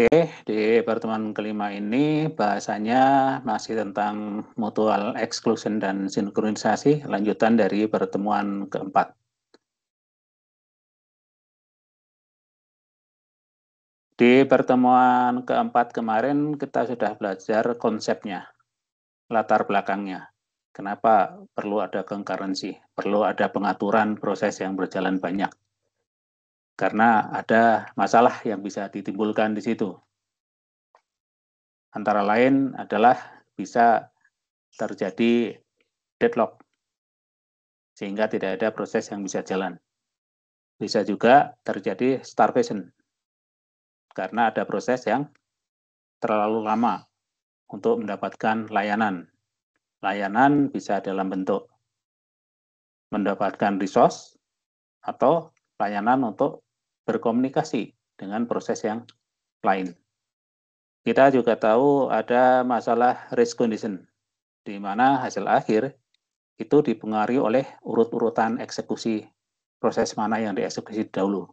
Oke, di pertemuan kelima ini bahasanya masih tentang mutual exclusion dan sinkronisasi, lanjutan dari pertemuan keempat. Di pertemuan keempat kemarin kita sudah belajar konsepnya, latar belakangnya. Kenapa perlu ada concurrency, perlu ada pengaturan proses yang berjalan banyak. Karena ada masalah yang bisa ditimbulkan di situ. Antara lain adalah bisa terjadi deadlock, sehingga tidak ada proses yang bisa jalan. Bisa juga terjadi starvation, karena ada proses yang terlalu lama untuk mendapatkan layanan. Layanan bisa dalam bentuk mendapatkan resource atau layanan untuk berkomunikasi dengan proses yang lain. Kita juga tahu ada masalah race condition, di mana hasil akhir itu dipengaruhi oleh urut-urutan eksekusi, proses mana yang dieksekusi dahulu.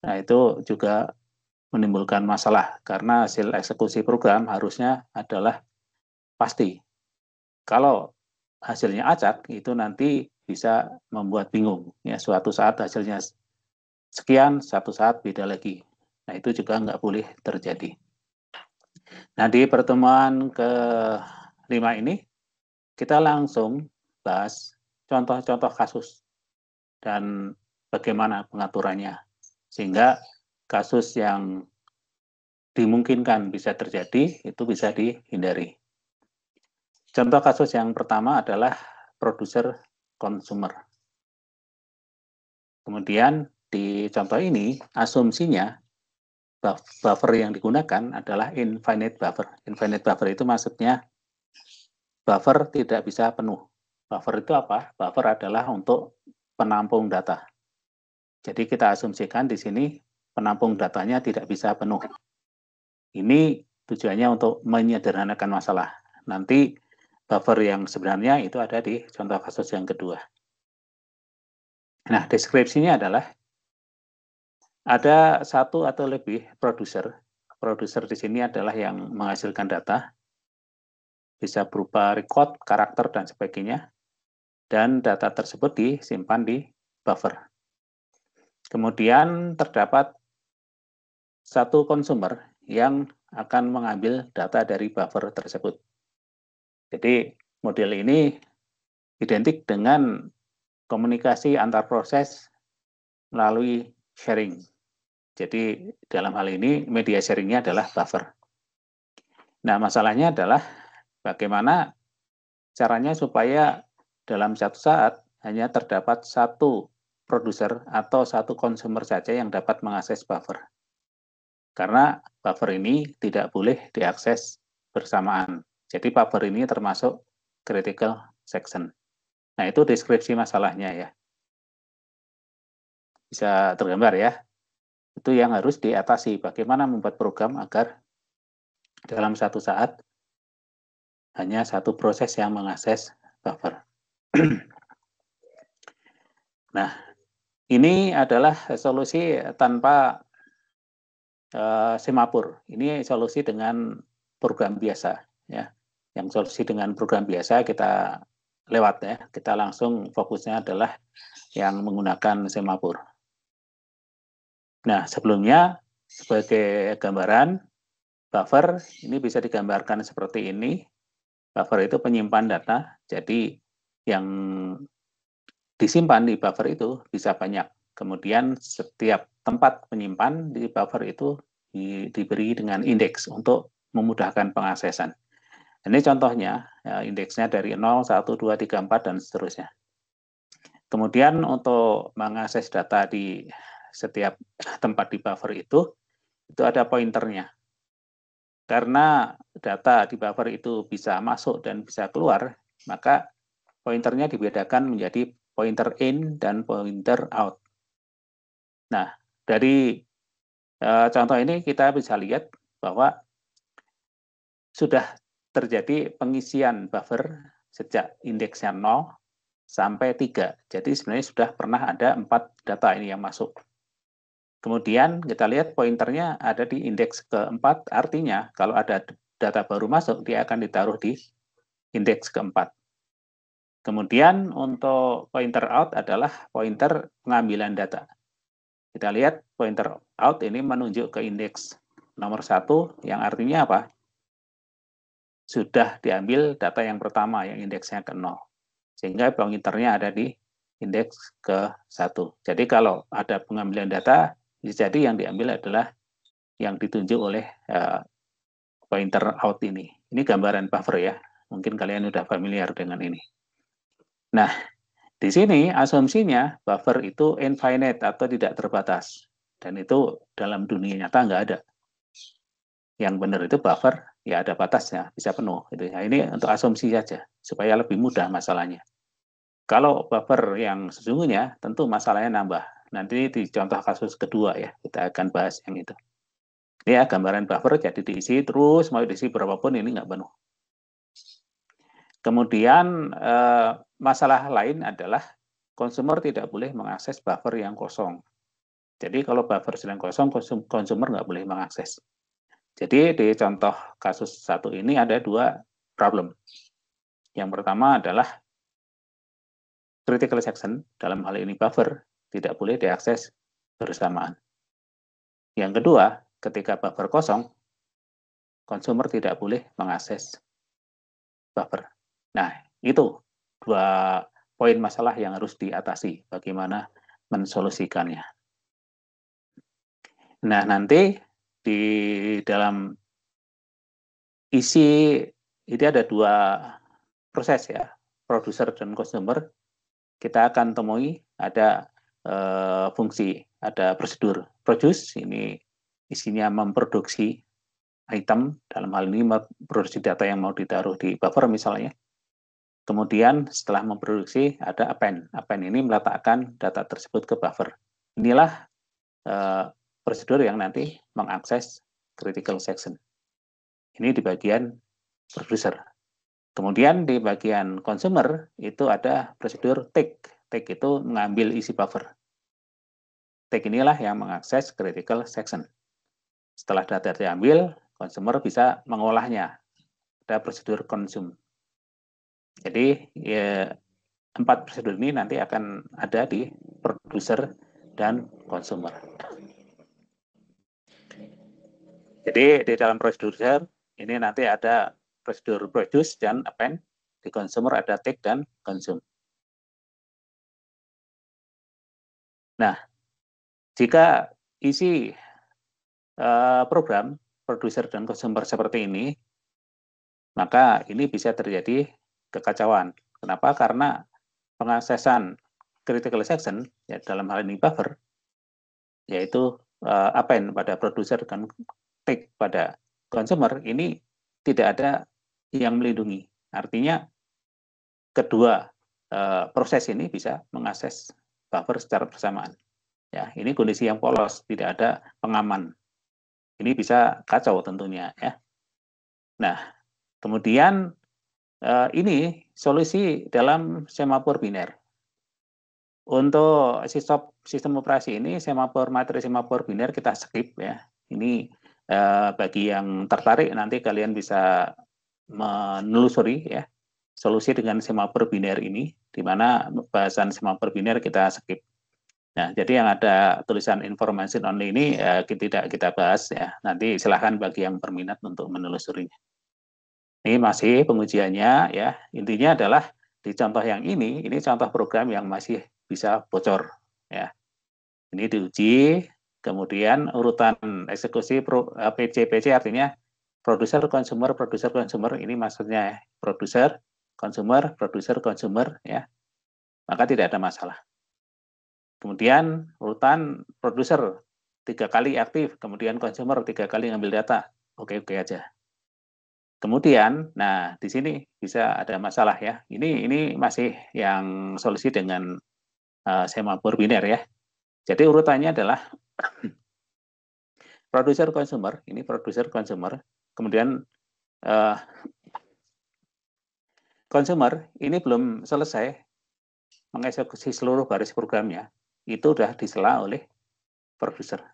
Nah, itu juga menimbulkan masalah, karena hasil eksekusi program harusnya adalah pasti. Kalau hasilnya acak, itu nanti bisa membuat bingung. Ya, suatu saat hasilnya sekian, satu saat beda lagi. Nah, itu juga nggak boleh terjadi. Nah, di pertemuan ke-5 ini, kita langsung bahas contoh-contoh kasus dan bagaimana pengaturannya, sehingga kasus yang dimungkinkan bisa terjadi itu bisa dihindari. Contoh kasus yang pertama adalah produser consumer. Kemudian di contoh ini asumsinya buffer yang digunakan adalah infinite buffer. Infinite buffer itu maksudnya buffer tidak bisa penuh. Buffer itu apa? Buffer adalah untuk penampung data. Jadi kita asumsikan di sini penampung datanya tidak bisa penuh. Ini tujuannya untuk menyederhanakan masalah. Nanti buffer yang sebenarnya itu ada di contoh kasus yang kedua. Nah, deskripsinya adalah ada satu atau lebih produser. Produser di sini adalah yang menghasilkan data, bisa berupa record, karakter, dan sebagainya. Dan data tersebut disimpan di buffer. Kemudian terdapat satu consumer yang akan mengambil data dari buffer tersebut. Jadi model ini identik dengan komunikasi antar proses melalui sharing. Jadi dalam hal ini media sharingnya adalah buffer. Nah, masalahnya adalah bagaimana caranya supaya dalam satu saat hanya terdapat satu produser atau satu consumer saja yang dapat mengakses buffer. Karena buffer ini tidak boleh diakses bersamaan. Jadi buffer ini termasuk critical section. Nah, itu deskripsi masalahnya ya. Bisa tergambar ya. Itu yang harus diatasi. Bagaimana membuat program agar dalam satu saat hanya satu proses yang mengakses buffer. Nah, ini adalah solusi tanpa semapur. Ini solusi dengan program biasa ya. Yang solusi dengan program biasa kita lewat ya. Kita langsung fokusnya adalah yang menggunakan semapur. Nah, sebelumnya sebagai gambaran buffer ini bisa digambarkan seperti ini. Buffer itu penyimpan data. Jadi yang disimpan di buffer itu bisa banyak. Kemudian setiap tempat penyimpan di buffer itu diberi dengan indeks untuk memudahkan pengaksesan. Ini contohnya, ya, indeksnya dari 0, 1, 2, 3, 4, dan seterusnya. Kemudian untuk mengakses data di setiap tempat di buffer itu ada pointernya. Karena data di buffer itu bisa masuk dan bisa keluar, maka pointernya dibedakan menjadi pointer in dan pointer out. Nah, dari contoh ini kita bisa lihat bahwa sudah terjadi pengisian buffer sejak indeksnya 0 sampai 3. Jadi sebenarnya sudah pernah ada 4 data ini yang masuk. Kemudian kita lihat pointernya ada di indeks keempat, artinya kalau ada data baru masuk, dia akan ditaruh di indeks keempat. Kemudian untuk pointer out adalah pointer pengambilan data. Kita lihat pointer out ini menunjuk ke indeks nomor 1, yang artinya apa? Sudah diambil data yang pertama, yang indeksnya ke 0. Sehingga pointernya ada di indeks ke-1. Jadi kalau ada pengambilan data, bisa jadi yang diambil adalah yang ditunjuk oleh pointer out ini. Ini gambaran buffer ya. Mungkin kalian sudah familiar dengan ini. Nah, di sini asumsinya buffer itu infinite atau tidak terbatas. Dan itu dalam dunia nyata nggak ada. Yang benar itu buffer, ya ada batasnya, bisa penuh. Gitu. Nah, ini untuk asumsi saja, supaya lebih mudah masalahnya. Kalau buffer yang sesungguhnya, tentu masalahnya nambah. Nanti di contoh kasus kedua ya, kita akan bahas yang itu. Ini ya gambaran buffer, jadi diisi terus, mau diisi berapapun ini nggak penuh. Kemudian masalah lain adalah konsumer tidak boleh mengakses buffer yang kosong. Jadi kalau buffer sedang kosong, konsumer nggak boleh mengakses. Jadi di contoh kasus satu ini ada dua problem. Yang pertama adalah critical section, dalam hal ini buffer, tidak boleh diakses bersamaan. Yang kedua, ketika buffer kosong, konsumer tidak boleh mengakses buffer. Nah, itu dua poin masalah yang harus diatasi, bagaimana mensolusikannya. Nah, nanti di dalam isi ini ada dua proses ya, produser dan consumer. Kita akan temui ada fungsi, ada prosedur. Produce ini isinya memproduksi item, dalam hal ini memproduksi data yang mau ditaruh di buffer misalnya. Kemudian setelah memproduksi ada append. Append ini meletakkan data tersebut ke buffer. Inilah prosedur yang nanti mengakses critical section. Ini di bagian producer. Kemudian di bagian consumer itu ada prosedur take. Take itu mengambil isi buffer. Take inilah yang mengakses critical section. Setelah data diambil, consumer bisa mengolahnya. Ada prosedur consume. Jadi ya, 4 prosedur ini nanti akan ada di producer dan consumer. Jadi di dalam producer ini nanti ada prosedur produce dan append. Di consumer ada take dan consume. Nah, jika isi program producer dan consumer seperti ini, maka ini bisa terjadi kekacauan. Kenapa? Karena pengaksesan critical section, ya dalam hal ini buffer, yaitu append pada producer dan take pada consumer, ini tidak ada yang melindungi. Artinya kedua proses ini bisa mengakses buffer secara bersamaan. Ya, ini kondisi yang polos, tidak ada pengaman. Ini bisa kacau tentunya ya. Nah, kemudian ini solusi dalam semafor biner. Untuk sistem operasi ini semafor materi semafor biner kita skip ya. Ini bagi yang tertarik nanti kalian bisa menelusuri ya solusi dengan semafor biner ini, di mana bahasan semafor biner kita skip. Nah, jadi yang ada tulisan information only ini tidak kita bahas ya. Nanti silahkan bagi yang berminat untuk menelusurinya. Ini masih pengujiannya ya. Intinya adalah di contoh yang ini contoh program yang masih bisa bocor ya. Ini diuji, kemudian urutan eksekusi PC artinya produser consumer ini maksudnya produser consumer ya. Maka tidak ada masalah. Kemudian urutan produser 3 kali aktif, kemudian consumer 3 kali ngambil data. Oke-oke aja. Kemudian, nah di sini bisa ada masalah ya. Ini masih yang solusi dengan semafor biner ya. Jadi urutannya adalah produser consumer, ini produser consumer, kemudian consumer ini belum selesai mengeksekusi seluruh baris programnya, itu sudah disela oleh produser.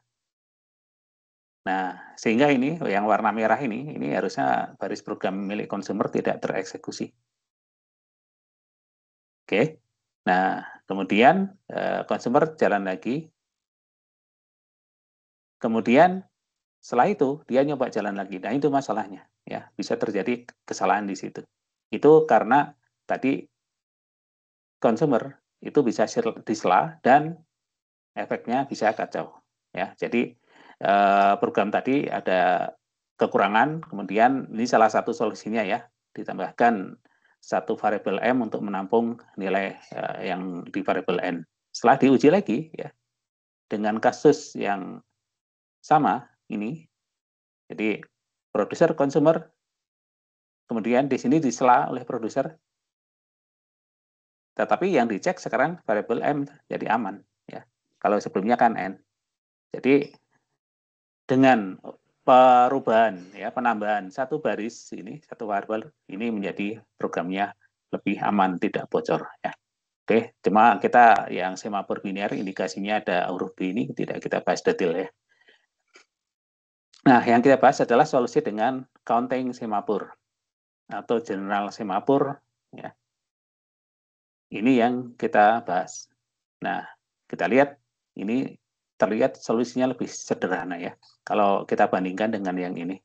Nah, sehingga ini yang warna merah ini harusnya baris program milik consumer tidak tereksekusi. Oke. Nah, kemudian consumer jalan lagi. Kemudian setelah itu dia nyoba jalan lagi. Nah, itu masalahnya ya, bisa terjadi kesalahan di situ. Itu karena tadi consumer itu bisa disela dan efeknya bisa kacau ya. Jadi program tadi ada kekurangan, kemudian ini salah satu solusinya ya, ditambahkan satu variabel M untuk menampung nilai yang di variabel N. Setelah diuji lagi ya dengan kasus yang sama ini, jadi produser consumer, kemudian di sini disela oleh produser, tetapi yang dicek sekarang variabel M jadi aman ya. Kalau sebelumnya kan N. Jadi dengan perubahan ya, penambahan satu baris ini, satu variabel ini menjadi programnya lebih aman, tidak bocor ya. Oke, cuma kita yang semafor biner indikasinya ada huruf B ini tidak kita bahas detail ya. Nah, yang kita bahas adalah solusi dengan counting semafor atau general semafor ya. Ini yang kita bahas. Nah, kita lihat ini terlihat solusinya lebih sederhana ya. Kalau kita bandingkan dengan yang ini.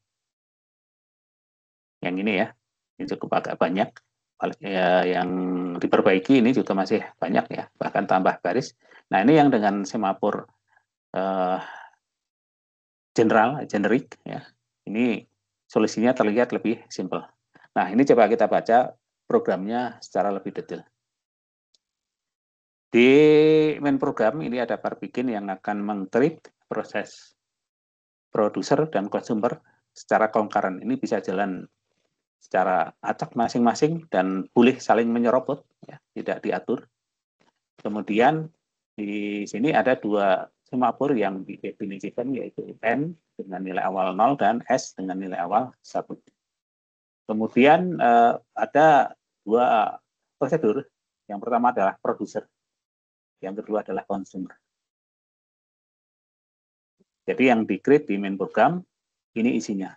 Yang ini ya, ini cukup agak banyak. Ya, yang diperbaiki ini juga masih banyak ya, bahkan tambah baris. Nah, ini yang dengan semafor generik ya. Ini solusinya terlihat lebih simpel. Nah, ini coba kita baca programnya secara lebih detail. Di main program ini ada Barbikin yang akan meng-treat proses produser dan consumer secara concurrent. Ini bisa jalan secara acak masing-masing dan boleh saling menyerobot, ya, tidak diatur. Kemudian di sini ada dua semafor yang didefinisikan, yaitu N dengan nilai awal 0 dan S dengan nilai awal 1. Kemudian ada dua prosedur. Yang pertama adalah produser, yang kedua adalah consumer. Jadi yang di-create di main program, ini isinya.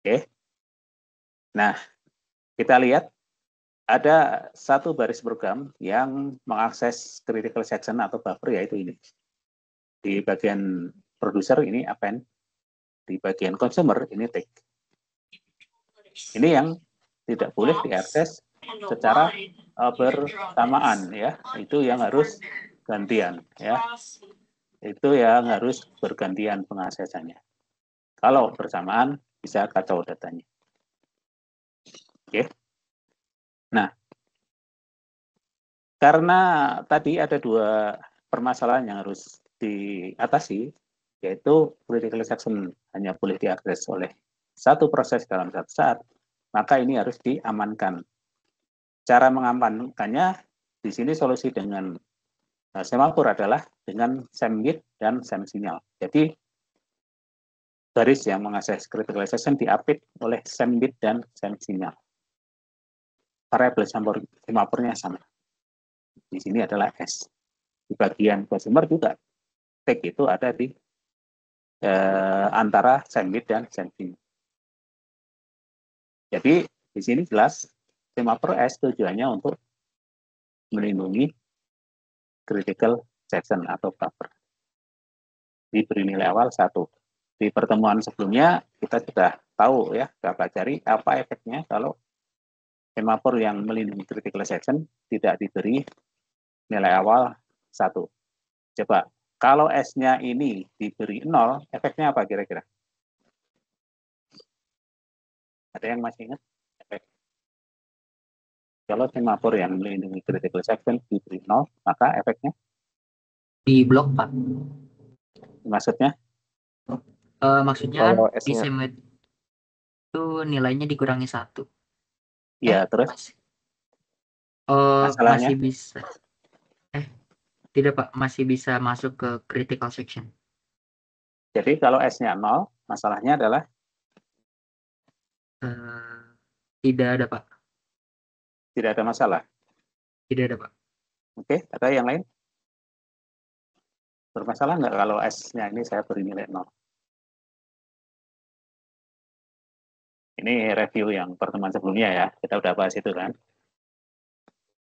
Oke. Nah, kita lihat ada satu baris program yang mengakses critical section atau buffer, yaitu ini. Di bagian produser ini append, di bagian consumer ini take. Ini yang tidak boleh diakses secara bersamaan ya. Itu yang harus gantian ya. Itu yang harus bergantian pengaksesannya. Kalau bersamaan bisa kacau datanya. Oke. Nah, karena tadi ada dua permasalahan yang harus diatasi, yaitu critical section hanya boleh diakses oleh satu proses dalam satu saat, maka ini harus diamankan. Cara mengamankannya, di sini solusi dengan semafor adalah dengan sembit dan semsinyal. Jadi, garis yang mengakses critical section diapit oleh sembit dan semsinyal. Variabel semafornya sama. Di sini adalah S. Di bagian consumer juga tag itu ada di antara sembit dan semsinyal. Jadi di sini jelas semafor S tujuannya untuk melindungi critical section atau buffer. Diberi nilai awal 1. Di pertemuan sebelumnya kita sudah tahu ya, kita pelajari apa efeknya kalau semafor yang melindungi critical section tidak diberi nilai awal 1. Coba, kalau S-nya ini diberi 0, efeknya apa kira-kira? Ada yang masih ingat? Efek. Kalau semafor yang melindungi critical section diberi 0, maka efeknya? Di blok, Pak. Maksudnya? Maksudnya kan di sembit itu nilainya dikurangi 1. Iya, terus? Masih Masalahnya? bisa. Tidak, Pak. Masih bisa masuk ke critical section. Jadi kalau S-nya 0, masalahnya adalah? Tidak ada, Pak. Tidak ada masalah. Tidak ada, Pak. Oke, ada yang lain? Bermasalah nggak kalau S-nya ini saya beri nilai 0? Ini review yang pertemuan sebelumnya ya, kita udah bahas itu kan.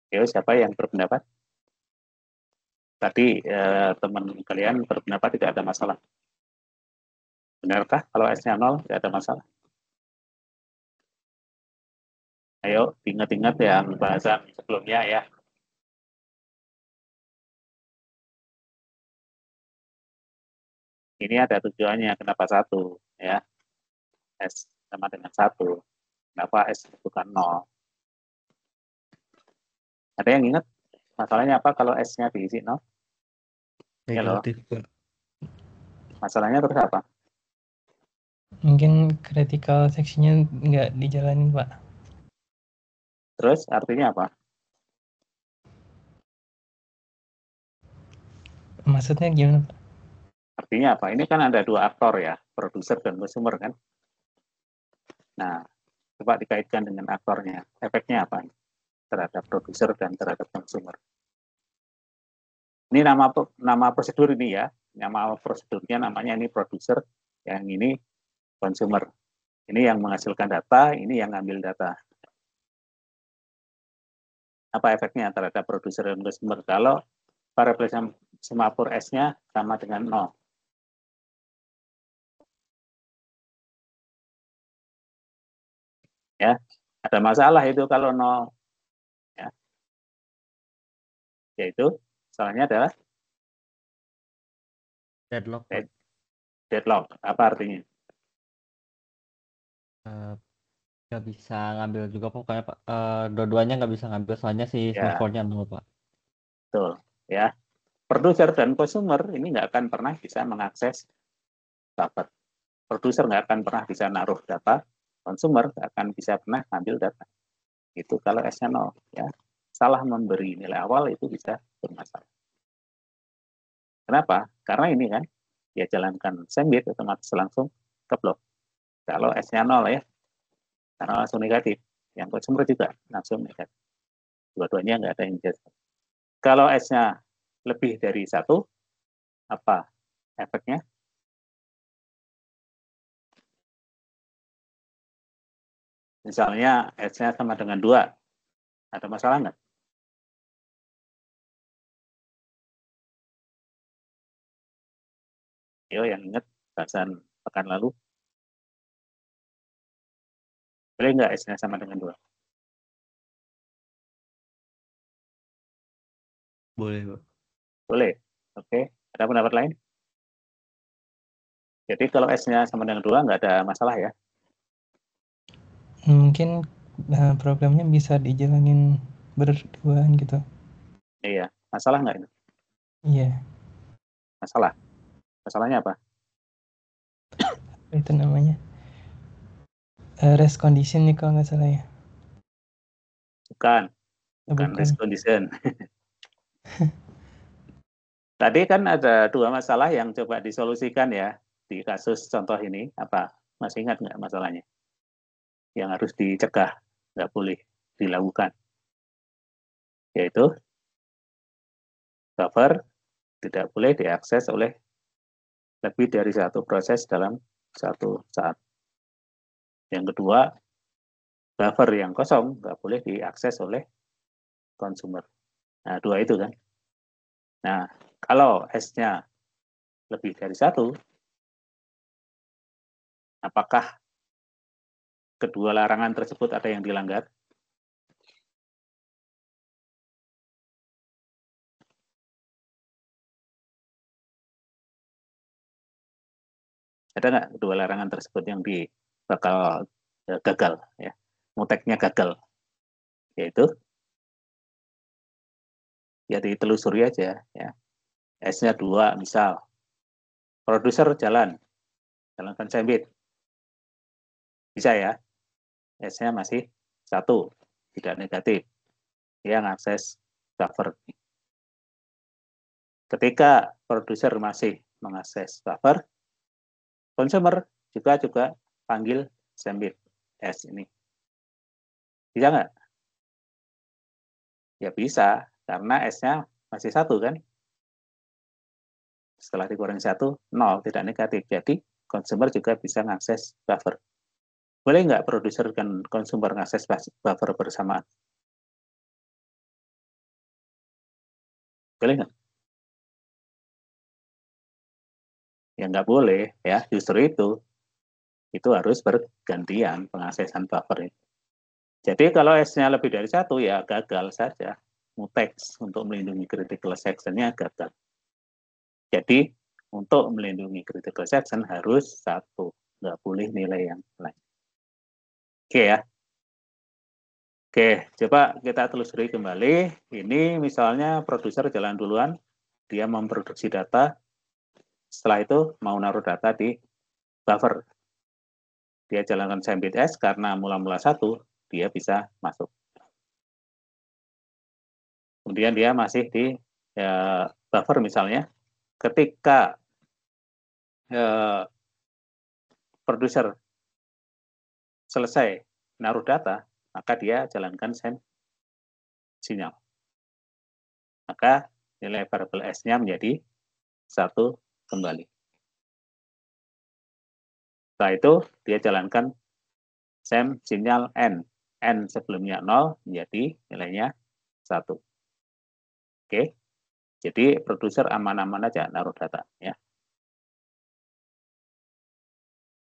Yo, siapa yang berpendapat? Tadi teman kalian berpendapat tidak ada masalah. Benarkah kalau S-nya 0 tidak ada masalah? Ayo, ingat-ingat yang bahasan sebelumnya ya. Ini ada tujuannya, kenapa 1? Ya, S sama dengan 1. Kenapa S bukan 0? Ada yang ingat masalahnya apa kalau S-nya diisi 0? Ya loh, Negatif, Pak. masalahnya terus apa? Mungkin critical section-nya nggak dijalanin, Pak. Terus artinya apa? Maksudnya gimana, Pak? Artinya apa? Ini kan ada dua aktor ya, produser dan consumer kan. Nah, coba dikaitkan dengan aktornya. Efeknya apa terhadap produser dan terhadap consumer? Ini nama prosedur ini ya. Nama prosedurnya namanya ini produser, yang ini consumer. Ini yang menghasilkan data, ini yang ngambil data. Apa efeknya terhadap produser dan consumer kalau variabel semapur S-nya sama dengan 0? Ya, ada masalah itu kalau 0. Ya. Yaitu, soalnya adalah Deadlock, Pak. deadlock. Apa artinya? Nggak bisa ngambil juga pokoknya, Pak. Dua-duanya nggak bisa ngambil soalnya si Ya, semafornya 0, Pak. betul. Ya, produser dan consumer ini nggak akan pernah bisa mengakses buffer. Produser nggak akan pernah bisa naruh data, consumer nggak akan bisa pernah ngambil data. Itu kalau S-nya 0. Ya. Salah memberi nilai awal itu bisa bermasalah. Kenapa? Karena ini kan, dia jalankan sandwich otomatis langsung ke blok. Kalau S-nya 0 ya, karena langsung negatif. Yang consumer juga langsung negatif. Dua-duanya nggak ada yang jatuh. Kalau S-nya lebih dari 1, apa efeknya? Misalnya S-nya sama dengan 2, ada masalah nggak? Yo, yang ingat bahasan pekan lalu, boleh nggak S-nya sama dengan 2? Boleh, Pak. Boleh. Oke, ada pendapat lain? Jadi kalau S-nya sama dengan 2, nggak ada masalah ya? Mungkin programnya bisa dijalanin berduaan gitu. Iya, masalah nggak ini? Iya, Masalah. Masalahnya apa? itu namanya. Rest condition nih kalau nggak salah ya. Bukan, bukan Bukan. race condition. Tadi kan ada dua masalah yang coba disolusikan ya di kasus contoh ini. Apa? Masih ingat nggak masalahnya? Yang harus dicegah, nggak boleh dilakukan. Yaitu buffer tidak boleh diakses oleh lebih dari satu proses dalam satu saat. Yang kedua, buffer yang kosong nggak boleh diakses oleh consumer. Nah, dua itu kan. Nah, kalau S-nya lebih dari 1, apakah kedua larangan tersebut ada yang dilanggar? Ada nggak kedua larangan tersebut yang bakal gagal? Ya, muteknya gagal. Yaitu, ya ditelusuri aja. Ya. S-nya 2, misal. Produser jalankan sandwich. Bisa ya, S-nya masih 1, tidak negatif. Dia mengakses buffer. Ketika produser masih mengakses buffer, consumer juga panggil sandwich S ini. Bisa nggak? Ya bisa, karena S-nya masih 1 kan. Setelah dikurangi 1, 0, tidak negatif. Jadi, consumer juga bisa mengakses buffer. Boleh nggak produser dan consumer mengakses buffer bersamaan? Boleh nggak? Ya nggak boleh, ya. Justru itu harus bergantian pengaksesan buffer. Jadi kalau S-nya lebih dari 1, ya gagal saja. Mutex untuk melindungi critical section-nya gagal. Jadi, untuk melindungi critical section harus 1, nggak boleh nilai yang lain. Oke ya. Oke, coba kita telusuri kembali. Ini misalnya produser jalan duluan, dia memproduksi data, setelah itu mau naruh data di buffer. Dia jalankan sembit S karena mula-mula 1, dia bisa masuk. Kemudian dia masih di buffer misalnya, ketika produser selesai naruh data, maka dia jalankan send sinyal. Maka nilai variabel S-nya menjadi 1 kembali. Setelah itu, dia jalankan send sinyal N. N sebelumnya 0 menjadi nilainya 1. Oke, jadi produser aman-aman aja naruh data. Ya.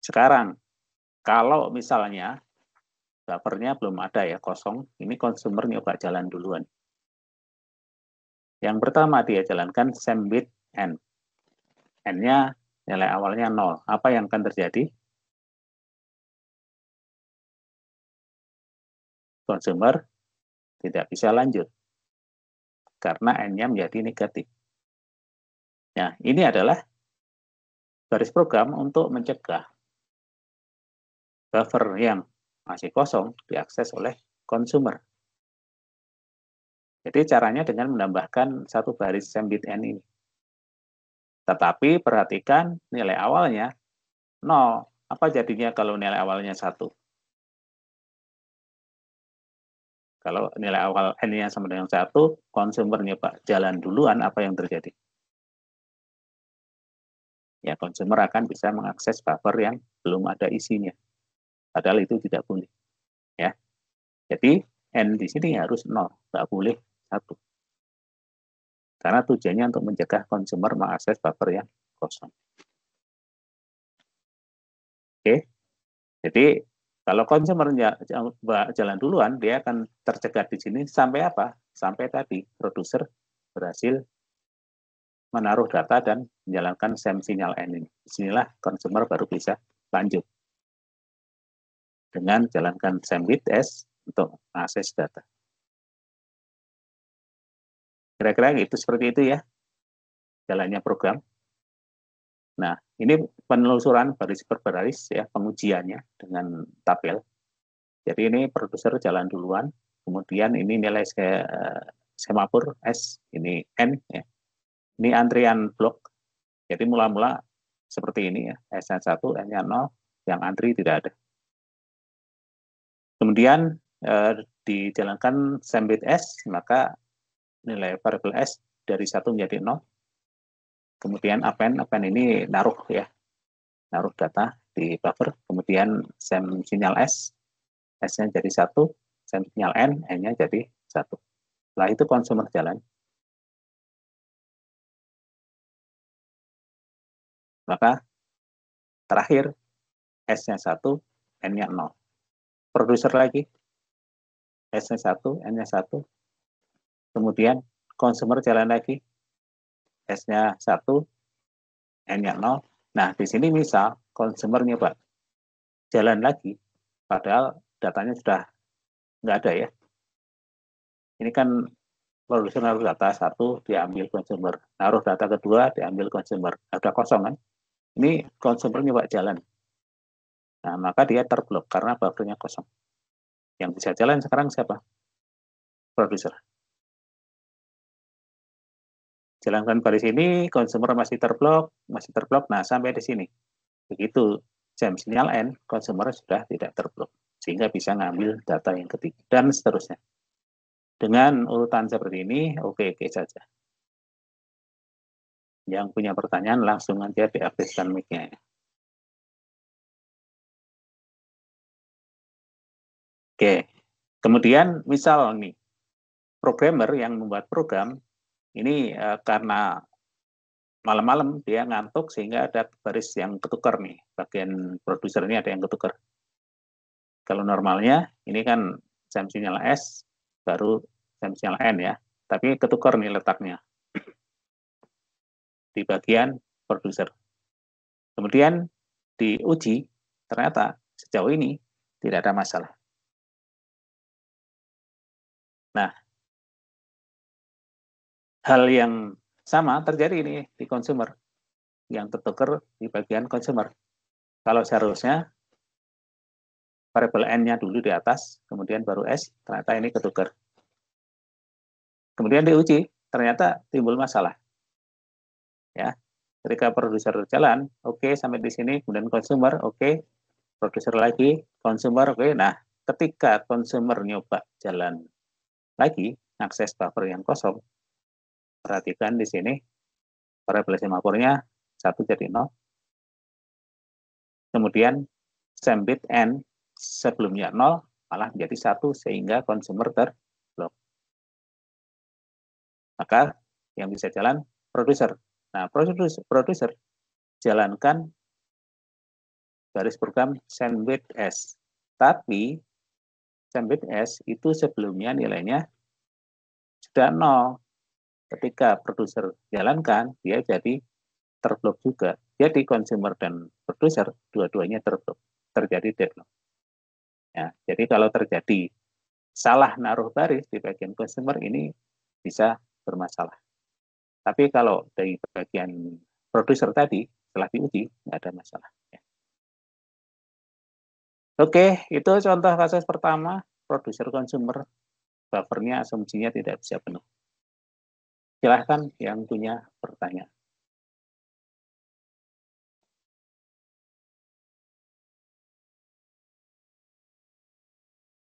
Sekarang, kalau misalnya buffernya belum ada ya, kosong, ini consumer nyoba jalan duluan. Yang pertama dia jalankan sembit N. N-nya nilai awalnya 0. Apa yang akan terjadi? Consumer tidak bisa lanjut karena N-nya menjadi negatif. Nah, ini adalah garis program untuk mencegah buffer yang masih kosong diakses oleh consumer. Jadi caranya dengan menambahkan satu baris sembit N ini. Tetapi perhatikan nilai awalnya 0. Apa jadinya kalau nilai awalnya 1? Kalau nilai awal N-nya sama dengan 1, consumer nyoba jalan duluan, apa yang terjadi? Ya, consumer akan bisa mengakses buffer yang belum ada isinya. Padahal itu tidak boleh. Ya. Jadi, N di sini harus 0, nggak boleh 1. Karena tujuannya untuk mencegah consumer mengakses buffer yang kosong. Oke. Jadi, kalau consumer jalan duluan, dia akan tercegat di sini sampai apa? Sampai tadi produser berhasil menaruh data dan menjalankan send sinyal N ini. Disinilah consumer baru bisa lanjut dengan jalankan sembit S untuk mengakses data. Kira-kira itu seperti itu ya jalannya program. Nah, ini penelusuran baris per baris ya, pengujiannya dengan tabel. Jadi ini produser jalan duluan, kemudian ini nilai semapur S, ini N ya. Ini antrian blok. Jadi mula-mula seperti ini ya, S-nya 1, N-nya 0, yang antri tidak ada. Kemudian dijalankan sembit S, maka nilai variabel S dari 1 menjadi 0. Kemudian append ini naruh ya, naruh data di buffer. Kemudian send sinyal S, S-nya jadi 1, send sinyal N, N-nya jadi 1. Setelah itu consumer jalan. Maka terakhir S-nya 1, N-nya 0. Produser lagi, S-nya 1, N-nya 1. Kemudian consumer jalan lagi, S-nya 1, N-nya 0. Nah, di sini misal consumer nyoba jalan lagi, padahal datanya sudah nggak ada ya. Ini kan produser naruh data 1, diambil consumer. Naruh data kedua, diambil consumer. Ada kosong kan? Ini consumer nyoba jalan. Nah, maka dia terblok karena buffernya kosong. Yang bisa jalan sekarang siapa? Produser. Jalankan baris ini, consumer masih terblok. Nah, sampai di sini. Begitu jam sinyal N, consumer sudah tidak terblok. Sehingga bisa ngambil data yang ketiga. Dan seterusnya. Dengan urutan seperti ini, oke saja. Yang punya pertanyaan langsung aja diaktifkan mic-nya. Oke, kemudian misal nih, programmer yang membuat program, ini karena malam-malam dia ngantuk sehingga ada baris yang ketukar nih, bagian produser ini ada yang ketukar. Kalau normalnya, ini kan semisinyal S, baru semisinyal N ya, tapi ketukar nih letaknya di bagian produser. Kemudian diuji, ternyata sejauh ini tidak ada masalah. Nah, hal yang sama terjadi ini di consumer, yang tertukar di bagian consumer. Kalau seharusnya variabel N-nya dulu di atas, kemudian baru S, ternyata ini ketukar. Kemudian diuji, ternyata timbul masalah. Ya, ketika produser jalan, oke, sampai di sini, kemudian consumer, oke, produser lagi, consumer, oke. Nah, ketika consumer nyoba jalan lagi, akses buffer yang kosong, perhatikan di sini, variabel semafornya 1 jadi 0. Kemudian same bit N sebelumnya 0, malah menjadi 1, sehingga consumer terblok. Maka yang bisa jalan produser. Nah, produser jalankan garis program same bit S. Tapi same bit S itu sebelumnya nilainya sudah 0. Ketika produser jalankan, dia jadi terblok juga. Jadi consumer dan produser dua-duanya terblok. Terjadi deadlock. Ya, jadi kalau terjadi salah naruh baris di bagian consumer ini bisa bermasalah. Tapi kalau dari bagian produser tadi setelah diuji nggak ada masalah. Ya. Oke, itu contoh kasus pertama, produser consumer buffernya asumsinya tidak bisa penuh. Silahkan yang punya pertanyaan.